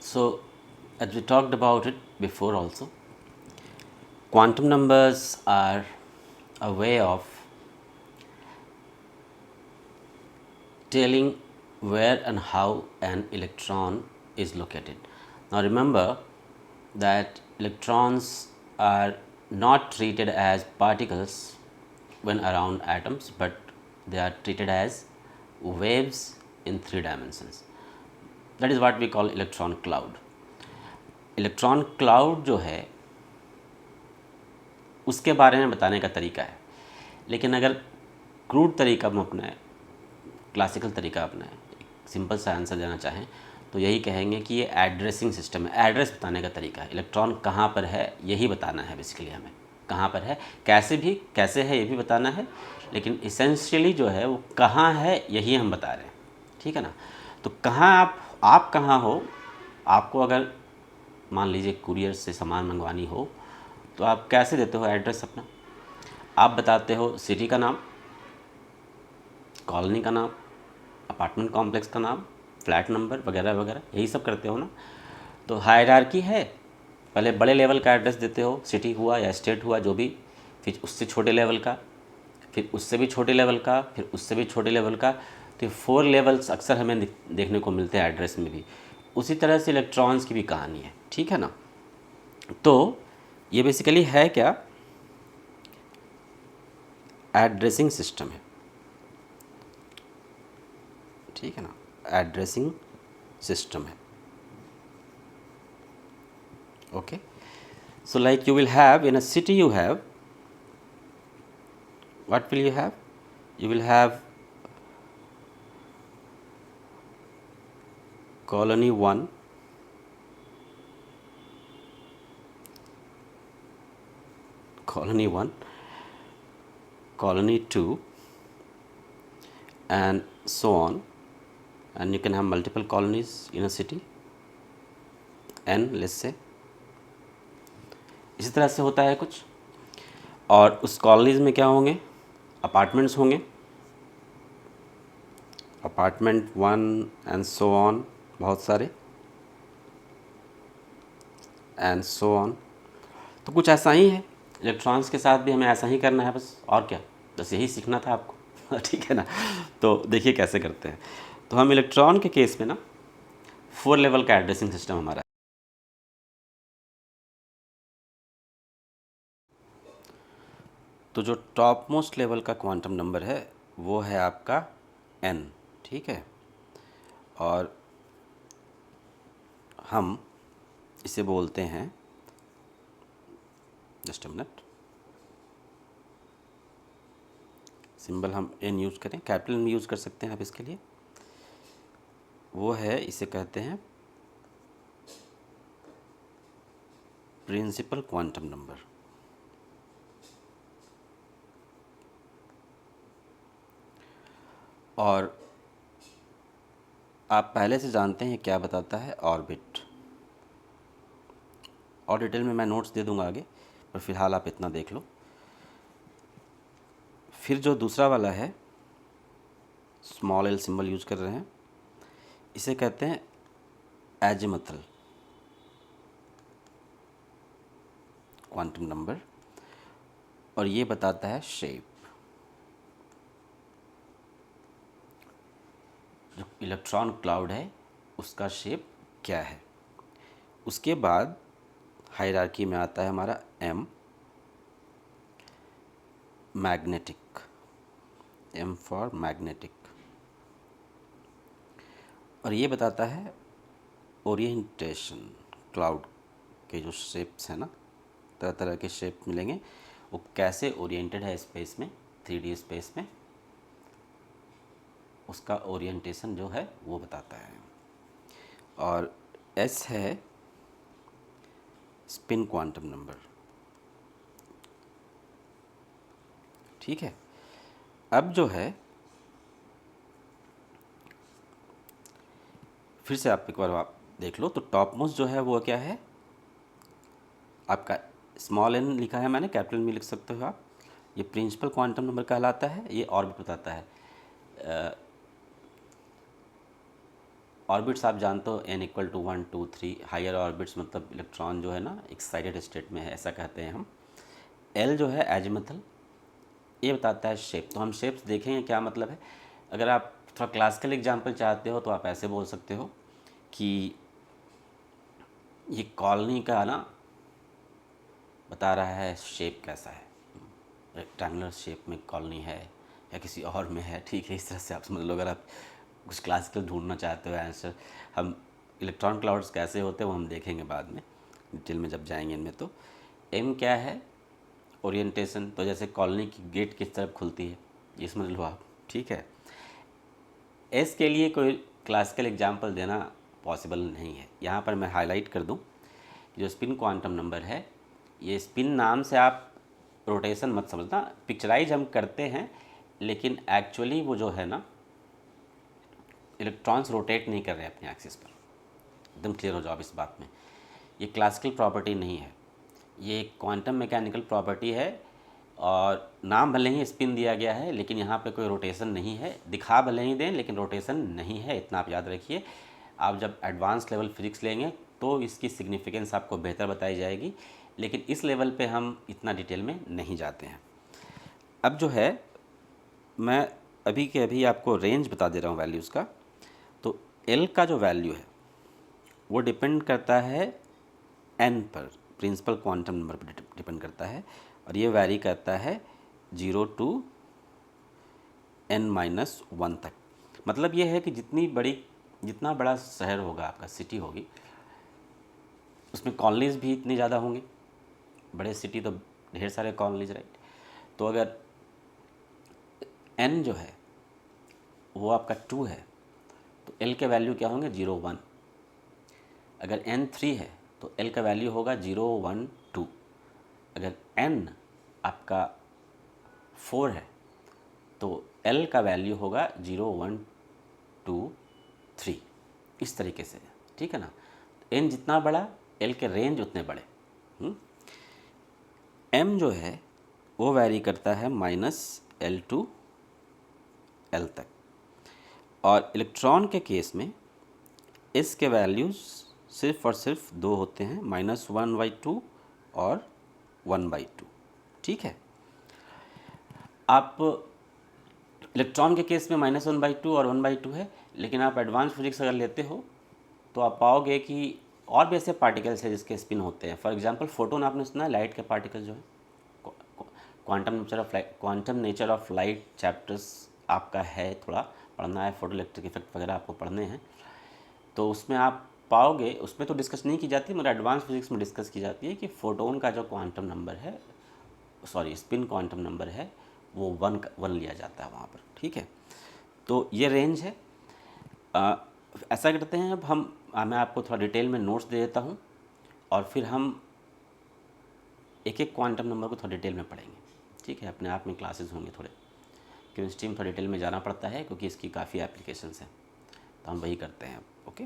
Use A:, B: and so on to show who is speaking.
A: So, as we talked about it before also, quantum numbers are a way of telling where and how an electron is located. Now, remember that electrons are not treated as particles when around atoms, but they are treated as waves in 3 dimensions. That is what we call electron cloud. Electron cloud जो है उसके बारे में बताने का तरीका है, लेकिन अगर क्रूड तरीका हम अपनाएं, क्लासिकल तरीका अपनाएं, सिंपल सा आंसर देना चाहें तो यही कहेंगे कि ये एड्रेसिंग सिस्टम है, एड्रेस बताने का तरीका है। इलेक्ट्रॉन कहाँ पर है यही बताना है बेसिकली हमें, कहाँ पर है, कैसे है ये भी बताना है, लेकिन इसेंशियली जो है वो कहाँ है यही हम बता रहे हैं, ठीक है ना। तो कहाँ आप कहाँ हो, आपको अगर मान लीजिए कुरियर से सामान मंगवानी हो तो आप कैसे देते हो एड्रेस अपना? आप बताते हो सिटी का नाम, कॉलोनी का नाम, अपार्टमेंट कॉम्प्लेक्स का नाम, फ्लैट नंबर वगैरह वगैरह, यही सब करते हो ना। तो हायरार्की है, पहले बड़े लेवल का एड्रेस देते हो, सिटी हुआ या स्टेट हुआ जो भी, फिर उससे छोटे लेवल का, फिर उससे भी छोटे लेवल का, फिर उससे भी छोटे लेवल का। तो 4 लेवल्स अक्सर हमें देखने को मिलते हैं एड्रेस में भी। उसी तरह से इलेक्ट्रॉन्स की भी कहानी है, ठीक है ना। तो ये बेसिकली है क्या, एड्रेसिंग सिस्टम है, ठीक है ना, एड्रेसिंग सिस्टम है। Okay, so like you will have in a city, you have, what will you have? You will have colony 1, colony 1, colony 2, and so on, and you can have multiple colonies in a city, n let's say। इसी तरह से होता है कुछ, और उस colonies में क्या होंगे, अपार्टमेंट्स होंगे, अपार्टमेंट 1 एंड सो ऑन, बहुत सारे, एंड सो ऑन। तो कुछ ऐसा ही है, इलेक्ट्रॉन्स के साथ भी हमें ऐसा ही करना है बस, और क्या, बस यही सीखना था आपको ठीक है ना। तो देखिए कैसे करते हैं। तो हम इलेक्ट्रॉन के केस में ना 4 लेवल का एड्रेसिंग सिस्टम हमारा है। तो जो टॉप मोस्ट लेवल का क्वांटम नंबर है वो है आपका n, ठीक है। और हम इसे बोलते हैं, जस्ट अ मिनट, सिंबल हम n यूज़ करें, कैपिटल में यूज़ कर सकते हैं आप इसके लिए, वो है, इसे कहते हैं प्रिंसिपल क्वांटम नंबर। और आप पहले से जानते हैं क्या बताता है ऑर्बिट, और डिटेल में मैं नोट्स दे दूंगा आगे, पर फिलहाल आप इतना देख लो। फिर जो दूसरा वाला है, स्मॉल एल सिंबल यूज़ कर रहे हैं, इसे कहते हैं एजिमुथल क्वांटम नंबर, और ये बताता है शेप, जो इलेक्ट्रॉन क्लाउड है उसका शेप क्या है। उसके बाद हायरार्की में आता है हमारा m, magnetic, m for magnetic, और ये बताता है ओरिएंटेशन। क्लाउड के जो शेप्स हैं ना, तरह तरह के शेप मिलेंगे, वो कैसे ओरिएंटेड है स्पेस में, 3D स्पेस में, उसका ओरिएंटेशन जो है वो बताता है। और S है स्पिन क्वांटम नंबर, ठीक है। अब जो है, फिर से आप एक बार आप देख लो, तो टॉप मोस्ट जो है वो क्या है आपका, स्मॉल n लिखा है मैंने, कैपिटल में लिख सकते हो आप, ये प्रिंसिपल क्वांटम नंबर कहलाता है, ये ऑर्बिट बताता है। ऑर्बिट्स आप जानते हो n equal to 1 2 3, higher orbits मतलब इलेक्ट्रॉन जो है ना एक्साइटेड स्टेट में है, ऐसा कहते हैं हम। L जो है एजिमुथल, ये बताता है शेप। तो हम शेप्स देखेंगे क्या मतलब है। अगर आप थोड़ा क्लासिकल एग्जांपल चाहते हो तो आप ऐसे बोल सकते हो कि ये कॉलोनी का ना बता रहा है शेप कैसा है, रेक्टेंगुलर शेप में कॉलोनी है या किसी और में है, ठीक है। इस तरह से आप समझ लो। अगर आप कुछ क्लासिकल ढूंढना चाहते हो आंसर, हम इलेक्ट्रॉन क्लाउड्स कैसे होते हैं वो हम देखेंगे बाद में डिटेल में जब जाएंगे इनमें। तो एम क्या है, ओरिएंटेशन। तो जैसे कॉलोनी की गेट किस तरफ खुलती है ये समझ लो आप, ठीक है। एस के लिए कोई क्लासिकल एग्जांपल देना पॉसिबल नहीं है। यहाँ पर मैं हाईलाइट कर दूँ, जो स्पिन क्वांटम नंबर है, ये स्पिन नाम से आप रोटेशन मत समझना, पिक्चराइज हम करते हैं, लेकिन एक्चुअली वो जो है ना इलेक्ट्रॉन्स रोटेट नहीं कर रहे हैं अपने एक्सिस पर। एकदम क्लियर हो जाओ इस बात में। ये क्लासिकल प्रॉपर्टी नहीं है, ये एक क्वांटम मैकेनिकल प्रॉपर्टी है। और नाम भले ही स्पिन दिया गया है लेकिन यहाँ पे कोई रोटेशन नहीं है। दिखा भले ही दें लेकिन रोटेशन नहीं है, इतना आप याद रखिए। आप जब एडवांस लेवल फिजिक्स लेंगे तो इसकी सिग्निफिकेंस आपको बेहतर बताई जाएगी, लेकिन इस लेवल पे हम इतना डिटेल में नहीं जाते हैं। अब जो है मैं अभी के अभी आपको रेंज बता दे रहा हूँ वैल्यूज़ का। तो एल का जो वैल्यू है वो डिपेंड करता है एन पर, प्रिंसिपल क्वांटम नंबर पर डिपेंड करता है, और ये वैरी करता है 0 टू n-1 तक। मतलब ये है कि जितना बड़ा शहर होगा आपका, सिटी होगी, उसमें कॉलोनीज़ भी इतनी ज़्यादा होंगी। बड़े सिटी तो ढेर सारे कॉलोनीज, राइट। तो अगर n जो है वो आपका 2 है तो l के वैल्यू क्या होंगे 0 1। अगर n 3 है तो l का वैल्यू होगा 0 1 2। अगर n आपका 4 है तो l का वैल्यू होगा 0 1 2 3। इस तरीके से, ठीक है ना। n जितना बड़ा l के रेंज उतने बड़े। m जो है वो वैरी करता है -L टू L तक। और इलेक्ट्रॉन के केस में s के वैल्यूज़ सिर्फ और सिर्फ 2 होते हैं, -1/2 और 1/2, ठीक है। आप इलेक्ट्रॉन के केस में -1/2 और 1/2 है, लेकिन आप एडवांस फिजिक्स अगर लेते हो तो आप पाओगे कि और भी ऐसे पार्टिकल्स हैं जिसके स्पिन होते हैं। फॉर एग्जांपल फोटोन आपने सुना है, लाइट के पार्टिकल जो है। Quantum nature of light chapters आपका है, थोड़ा पढ़ना है, फोटो इलेक्ट्रिक इफेक्ट वगैरह आपको पढ़ने हैं। तो उसमें आप पाओगे, उसमें तो डिस्कस नहीं की जाती मगर एडवांस फिजिक्स में डिस्कस की जाती है कि फोटोन का जो क्वांटम नंबर है, स्पिन क्वांटम नंबर है, वो 1 लिया जाता है वहाँ पर, ठीक है। तो ये रेंज है। ऐसा करते हैं, अब मैं आपको थोड़ा डिटेल में नोट्स दे देता हूँ और फिर हम एक एक क्वांटम नंबर को थोड़ा डिटेल में पढ़ेंगे, ठीक है। अपने आप में क्लासेस होंगे थोड़े, केमिस्ट्री में थोड़ा डिटेल में जाना पड़ता है क्योंकि इसकी काफ़ी एप्लीकेशंस हैं, तो हम वही करते हैं, ओके।